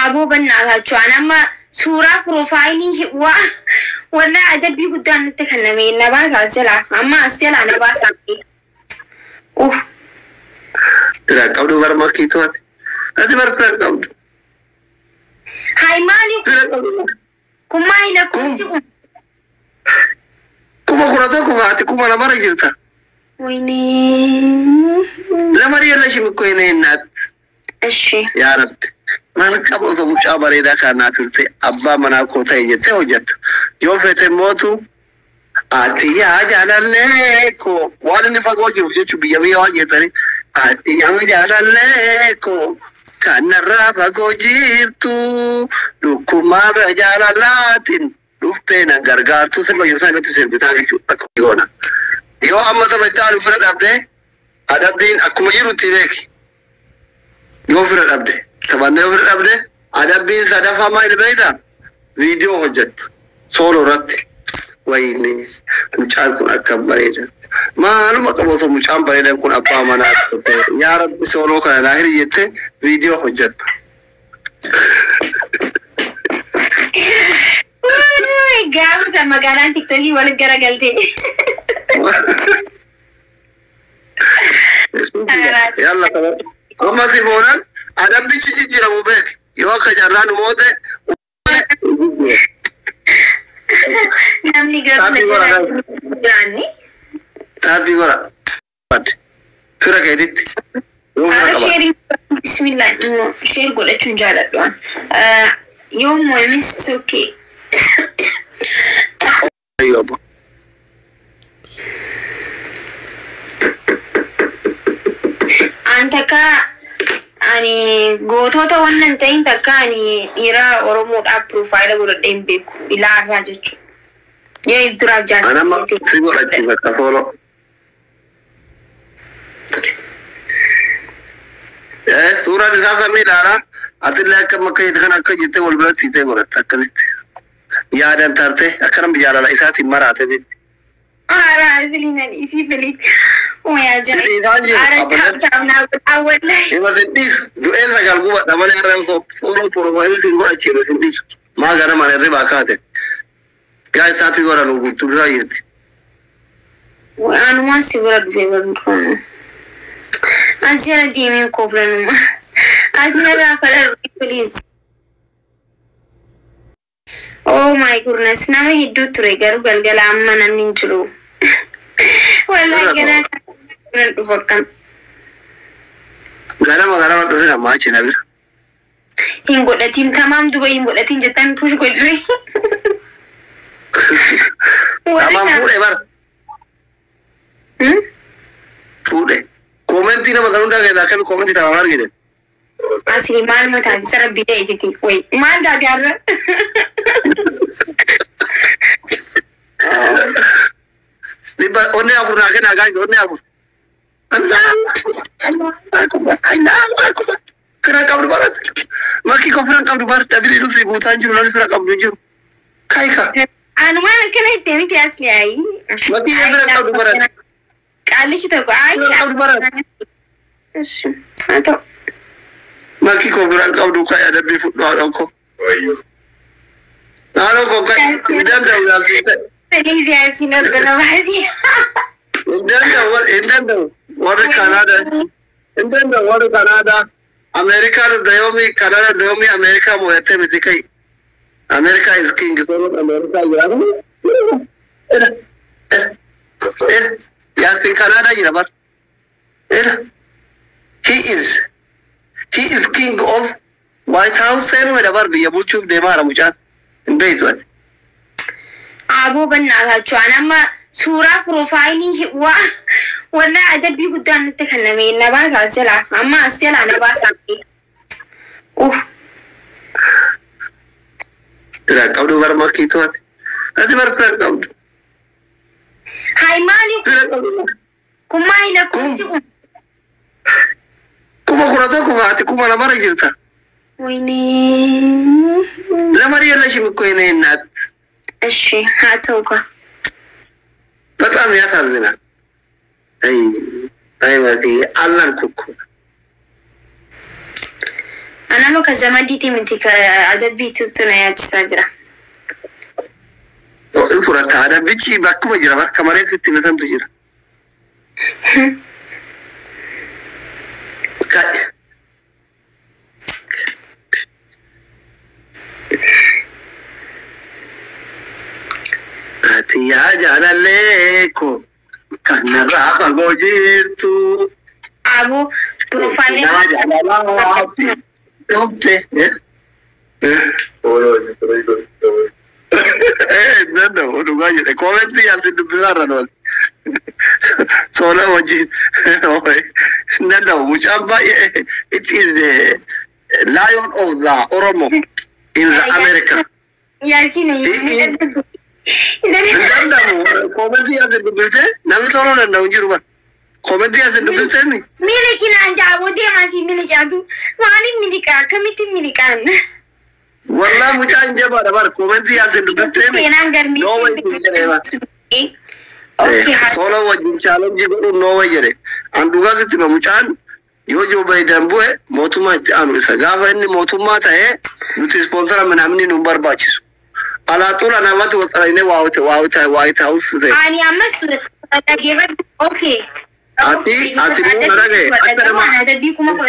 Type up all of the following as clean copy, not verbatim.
أبو بنات أنا ما صورة بروفايلي ولا أدبي قدام نتكلمين نباس أسئلة أما أسئلة نباس أمي أوف لا قبض برما كيتوات هذا برفع قبض هاي مالي كم إلى كم كم كرتكم هاتي كم أنا مرة جرتا ويني لا مرة يلا شو كوينه النات أشي يا رب ما نكبر في مشاع بريدة كنا تلتي أبا منا كوتا يجت وجت يوم فت موتو أتي أجعل لكو وأنا نفقوا جوجي شو بيجي واجي تري أتي أجعل لكو كان الرابع جيرتو لكما بجعل لاتين لفتنا غرغرتو سبب يوسف تسير بتاعي شو تكوينا يو أما تبتعرف فرد أبده adabbiin akkuma jirutti beeki yoo fira dhabde tabanne yoo fira dhabde adabbiin sadafamaa ilbeeyda viidiyoo hojjettu sooloo irratti wayini mucaan kun akka bareeda maaluma qaboota mucaan bareedan kun abbaa manaa yaa rabbi sooloo kana naa hiriyyette viidiyoo hojjettu gaafa magaalaan tiktokii wal garagalte يلا تمام وما في مورال أنا بيجي تجي رموبك يوكا جران موته نامني قرب جراني تابي ورا فيرا كيدت شيرين بسم الله شير قول أتشجع لون يوم مهم سوكي أيوة أنتك أني قوتها وانا انتين تكاني إيرا أورمود بروفايل بردين بيكو إلا عراجج يا يبدو جات أنا ما سيقول أجيب كفولو سورة نساء ميلانا أتلا كم كيد خنا كجيت والبلد تيجي ولا تكلت يا دن ترته أكرم بجالا لا إساتي مرات دي أسلينا إيسي بليت ويا جاي أنا أول لا إما سنتيس دوئن سكال قوة دبل يرام سولو بروفايل تيجي أشيله سنتيس ما كنا ما نري باكاته يا إساتي ورا نقول تقولي وأنا ما سيبرد في بنكون أزيل ديمين كوفرنو أزيل راكلا بليز Oh my goodness, now he do trigger galgal amma namin chulu. Wala gana sa dufakan. Gara to na ma chi na bir. Hingo datin tamam dubai hingo datin jatan push godre. Tamam pure bar. Pure. Comment ina magalunda ke da kabi comment ta mar gide. Aslii mal mata sara bide ititi. Wait, mal da garra. Liba onne akur na kena guys onne akur. Allah. Kena kabdu barat. Maki ko fran kabdu barat tabiri lu fi butan jiru lalu fran kabdu jiru. Kai ka. Anu mana kena itemi ti Aslii ai. Maki ya fran kabdu barat. Kali shi ta ko ai kabdu barat. Ato. Maki ko fran kabdu kai adabbii fuddo adonko. Nalo ko kai idan da wala Feliz ya sino ganabazi. Indanda wara Canada America do yomi Canada do yomi America mo yate mitikai America is king so America ya tin Canada gira bar he is king of White House and whatever be able to demara muchan in Beirut أبو بنات أنا ما صورة بروفايلي ولا أدبي قدام نتكلمين نباس أسئلة أما أسئلة نباس أمي أوف لا قبض برما كيتوات هذا برفع قبض هاي مالي كم إلى كم كرتكم هاتي كم أنا مرة جرتا ويني لا مرة يلا شو كوينه النات أشي هاتوكا بطعم يا تازنا أي ما دي ألان كوكو أنا ما كزمديتي من تك أدبي تنايات ساجرة. الفرات هذا بيجي باكو مجرى ما كمارين ستين تنتجر. أتي أجعل لكم كان رافع جوجيرتو. أبو بروفايل. No, no guys. Comment ya se dublara no. Solo wajid. No, mucaa. It is the lion of the Oromo in the America. Yasin. Comment ya se dubarte. Nabi solo na unjiruba. Comment ya se dubarte ni. Miliki na jabu dia masih miliki atu. Wali milika, kami tim milikan. والله مجان جبار بار كومنتي يا زين بتسمي اوكي سولو وجين چالنج جبو نو وجري اندوغا ستي مجان يو بايدان بو موتوما انو سغافا اني موتوما تاي نوتي سبونسر منامني نمبر باچس على طول انا وات وطرينه وايت هاوس اني امس تجيب اوكي ati مرغه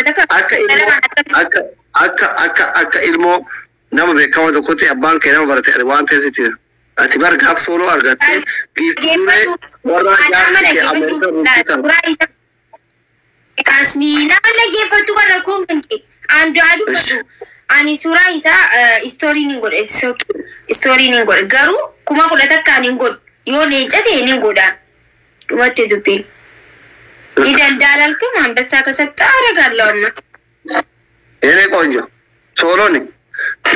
aka ilmo nama be kama da kote abban kai nama barate arwan te siti ati bar gap solo argate gifne warra jaati amerika asli na lagi fatu barra konke andu adu fatu ani sura isa story ningod story ningod garu kuma ko takka ningod yo le jate ningoda wate dupi idan dalal kuma basa ka satara gallonna ene konjo solo ni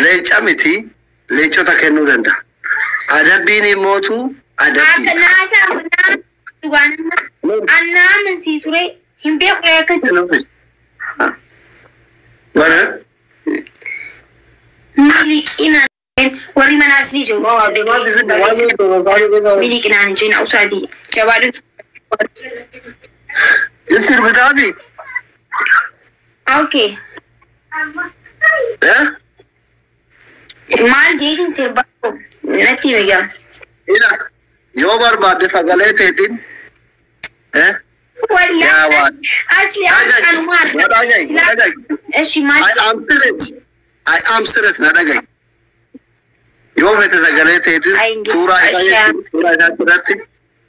lecha miti lecho takenu danda adabini motu adabbi aka nasa muna tuwana anna man si sure himbe khaya ka wala milikina wari mana asli jo milikina njina usadi jawadu yisir bidadi okay mal jedhen sirba nati mega ila yo bar baad sagale tetin wallahi asli anu ma eshi mal I am serious na dagay yo fete sagale tetin sura ila tirati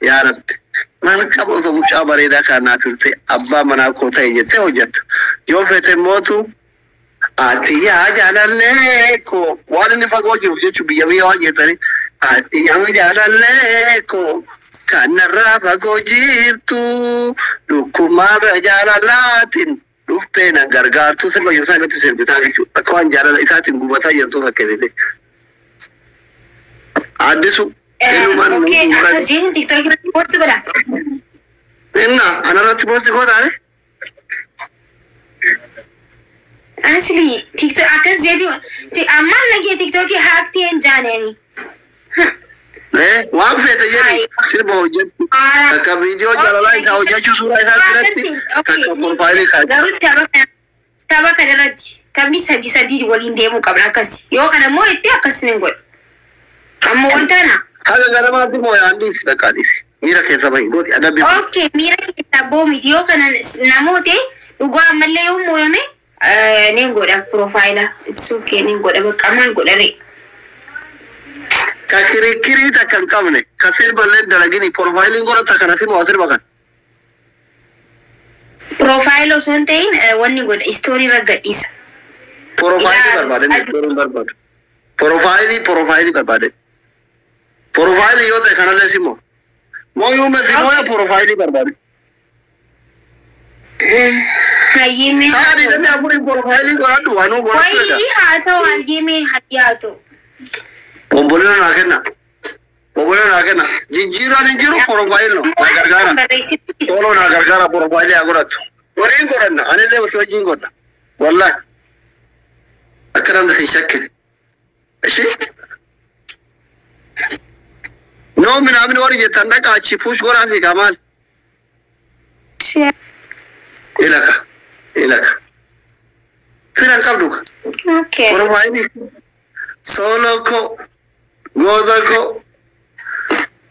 ya rabbi man kabo so mucaa bareda kana turte abba mana ko tay jette hojjat yo fete motu atii ajalaleeko waan inni fagoo jiruuf jechuun biyya biyya waan jettani atii ajalaleeko kanarraa fagoo jirtu dhukkumaarra jaalalaatiin dhuftee nan gargaartu sirba yoosaa irratti sirbitaa jechuudha akka waan jaalala isaatiin gubataa jirtu fakkeessite addisu okay akas jedhen tiktok irratti post godha inna anarratti post godhaane Aslii TikTok akas jadi aman lagi TikTok ki hakti en janeni waan fete jedhi sirba hojjetu akka viidiyoo jaalalaa isaa hojjechuu suuraa isaa irratti akka profaayilii kaa'e garuu tapha kana irratti taphni sadii waliin deemuu qabna akkas yoo kana immoo itti akkas nin godha amma wantana haga garamaatti moo yaandiif dhaqaadhiif miira keessa bahi godhi adabbii okay miira keessa boomiti yoo kana namooti dhugaa ammallee yoo mooyame ningoda profile it's okay ningoda bakaman godare kakiri takkan kamne kasir balle dalagini profiling gora takana simo asir bakan profile osontein wonni goda story ragadisa profile barbade profile barbade profile yo takana le simo mo yo me simo ya profile barbade hayime sadi da aburi profile gora duwano gora wai hato hayime hayato Obboleno na kenna jijjiirra ni jiru profile no gargara solo na gargara profile agoratu orin goranna anele wato jingoda wallahi akram da shakki shi no min amni wari je tandaka achi push gora fi kamal ilaka firan qabduka Okay. Profile solo ko godhe ko.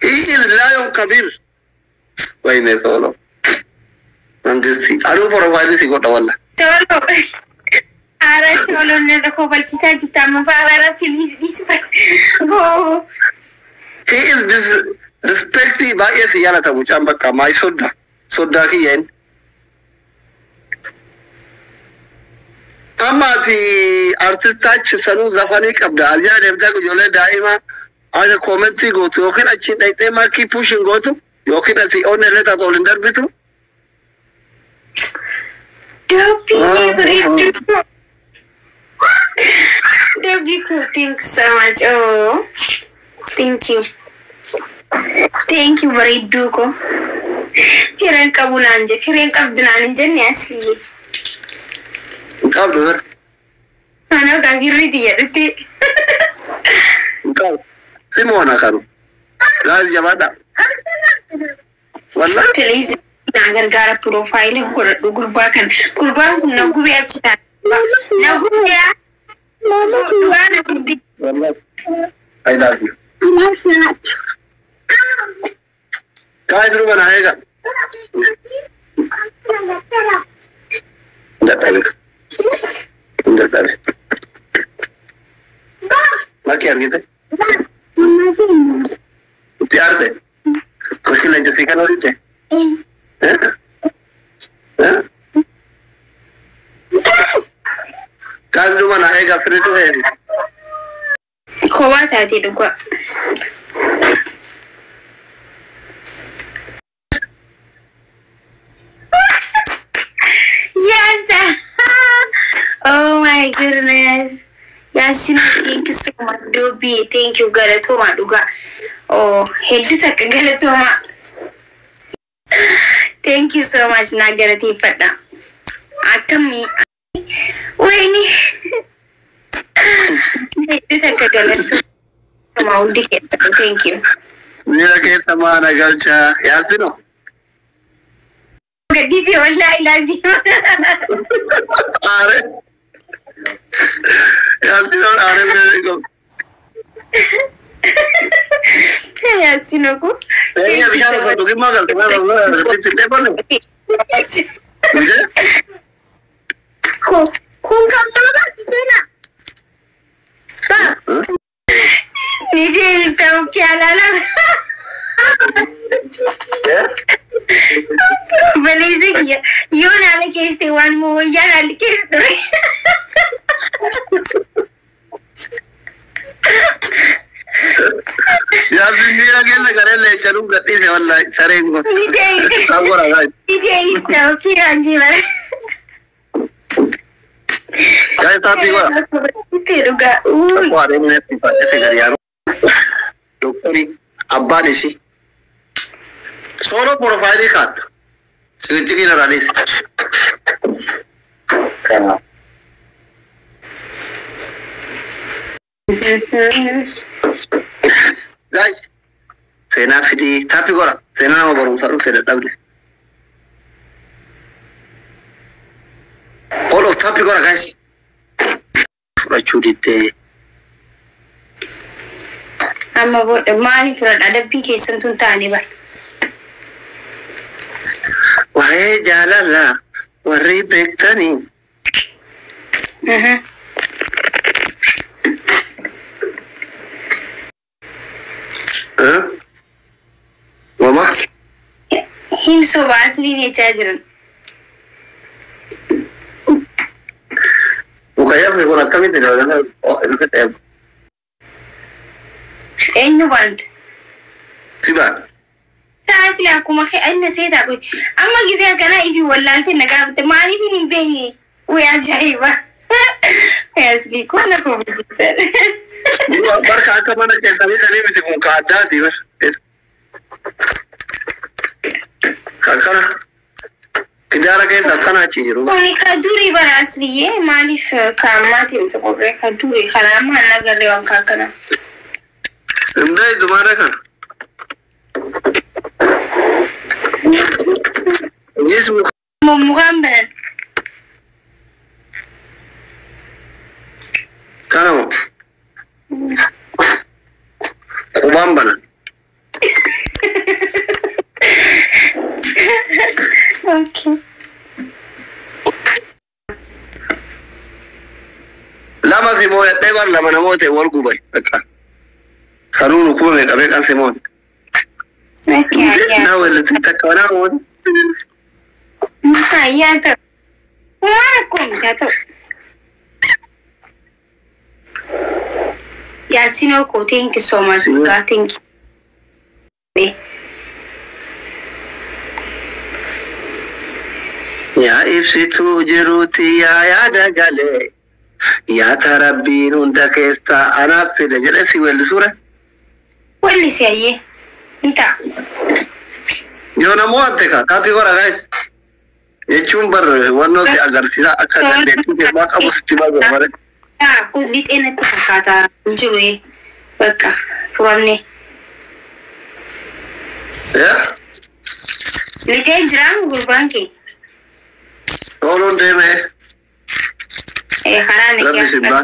He is lion kabir. Why ne solo? Nandisi. Aru profile si godha walla. Solo. Ara solo nella covalcisa di tamma favara feliz dispa. Oh. He is disrespecting by a yala tabuchamba kamai soda. Soda kiyen. Amati artist touch sanu zafani qabda alja devda ko jole daima aga commenti go to okay achi daite ma ki pushing go to yokin ati on leta to linder bitu Don't be cool. Thanks so much. Oh, thank you. Thank you very duko. Firen kabunanje, firen kabdunanje ni Aslii. qabdu Ana ga birri dia dite. Simona karu la jabada walla Please na gargara profile ko da gurba kan gurba na gube a cita na gube ya duwa na gudi walla I love you काय शुरू बनाएगा अंदर डाले बाकी यार किधर तैयार थे कुछ लंच सीखा ना थे काय शुरू बनाएगा फिर तो है खोवा था ती दुआ Yes. Oh my goodness. Yes, thank you so much. Dobi, thank you, Galatoma Duga. Oh, Hedita Galatoma. Thank you so much, Nagarati Pata. Akami. Wait. Hedita Galatoma. Thank you. मेरा के समान अगर चा याद भी नो Gadisi wallahi lazim. अरे याद भी नो अरे मेरे को Yasino ko. ये विचार कर तो कि मगर तुम्हारा तितले पर मुझे खून कम तो ना तितना नीचे इसका क्या लाला भले से किया यो नाले केस थे वन मो या नाले केस तो यार दुनिया के लिए करे ले चलूं गति से वाला करेंगे सब को रहा नीचे इसका क्या अंजी वाला क्या था भी वाला इसके रुका वाले में ऐसे कर यार डॉक्टरी अब्बा निशी सोलो प्रोफाइल खात सिर्फ की लड़ाई guys sena fidi tapi gora sena nama baru saru sena tabli all of tapi gora guys sudah cudite amma bo mani tura adabbii keessan tun taane ba wae jalala warri bektani mama hin so ba Aslii ne chajiran ukaya me gora kami de la oh el que te enyu want siba Aslii akuma kai anna sai da bai amma gize kana ifi wallahi na ga mani bin bene we ajaiba Aslii ko na ko bijisar barka aka mana ke sami sani mutum mun ka addaa di bar kakana kidara ke sakana chiru Oni kaduri bara Aslii malif kamati mtu kobre kaduri kana ma na garre wan kakana ndai तुम्हारे kan yes Mugamban Kubambana. Okay. Lama Simon ya tebar lama namote wal gubai. Kanunu kume kabe kan Simon. Okay, yeah. Na wala takawana mo. Ayan to. Wala ko to. Yasino ko, thank you so much. Thank you. Ya ibsitu jiruti ya dagale. Ya tarabbin hunda keessa anaaf fedha jedhe si weellisura. Wellisi ayyee. Nita. Yoo namoo adde ka kaafii godha guys. Jechuun bar wannoo si agarsiisa akka dandeettii jabaa qabu sitti barbaade. Kun lixee natti fakkaata hin jiru bakka furanne. Lixee jiraan gurbaan kee. Ooluun deemee. Karaa Rabbi sibbaa.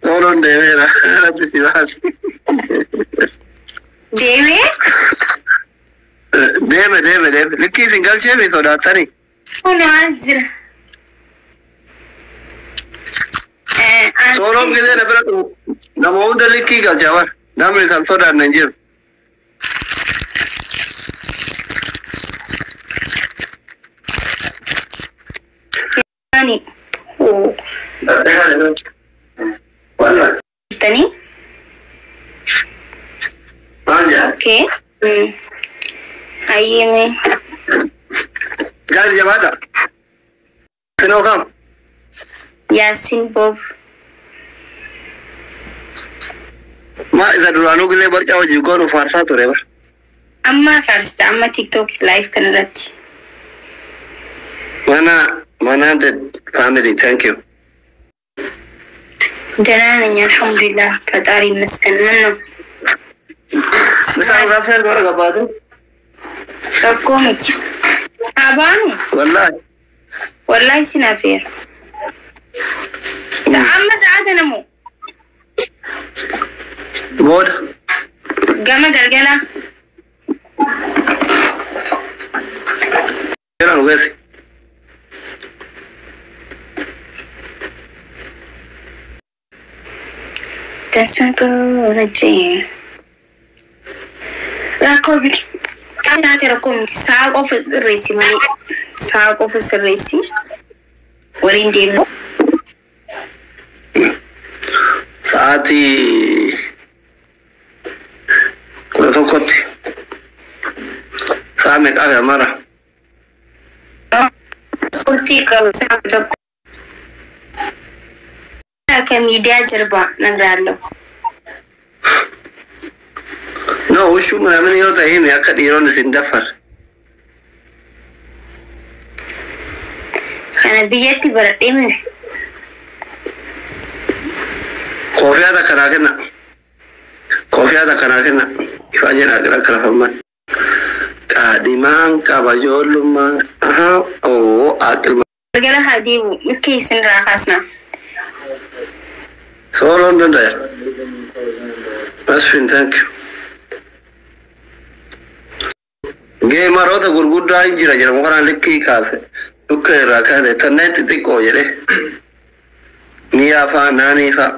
Ooluun deemeera. Rabbi sibbaa. Deemee? Deeme. Likkii isin galchee mi sodaatanii? Kun as jira. Sooloon gisee na bira nama hunda likkii galchaa bar. Namni isaan sodaanne hin jiru. Ani. Tani? Okay. Ayyeme. Guys, jabaadha. Sinoo kam? Yasin Bob. Ma isa duraanuu gisee barcaa hojii goonu faarsaa ture bar. Amma first amma TikTok live kanarratti. Mana the family, thank you. Danaan alhamdulillah fatari miskinaa. Misal rafet gora gabaadu. Rakomiti. Abanu. Wallahi sinafir. Amma saada namu. Bod. Gama galgala. Jalan wesi. That's one for a jam. Rakobi. Ana ta rakomi sa office race mai. Sa office race. Wurin demo. Saati kuna tokkotti. Saame qabe mara. Surti kalau sa tokko. Ka media jirba nagralo. No, ushu muna mini yota himi akka dhiironni sin dafar. Kana biyyatti baradhee mi? Koofiyyaata kanaa kenna. Ifaa jedha akka rafamman. Qaadhimaan qabajoollummaa. Aqilma. Galgala haa deemu. Nuti isin irraa kaasna. Sooloon danda'e. Asfin, thank you. Geemaroota gurguddaa hin jira jedhamu kanaan likkii kaase. Dukka irraa kaase tanneen xixiqqoo jedhe. Miyaa fa'aa naanii fa'aa.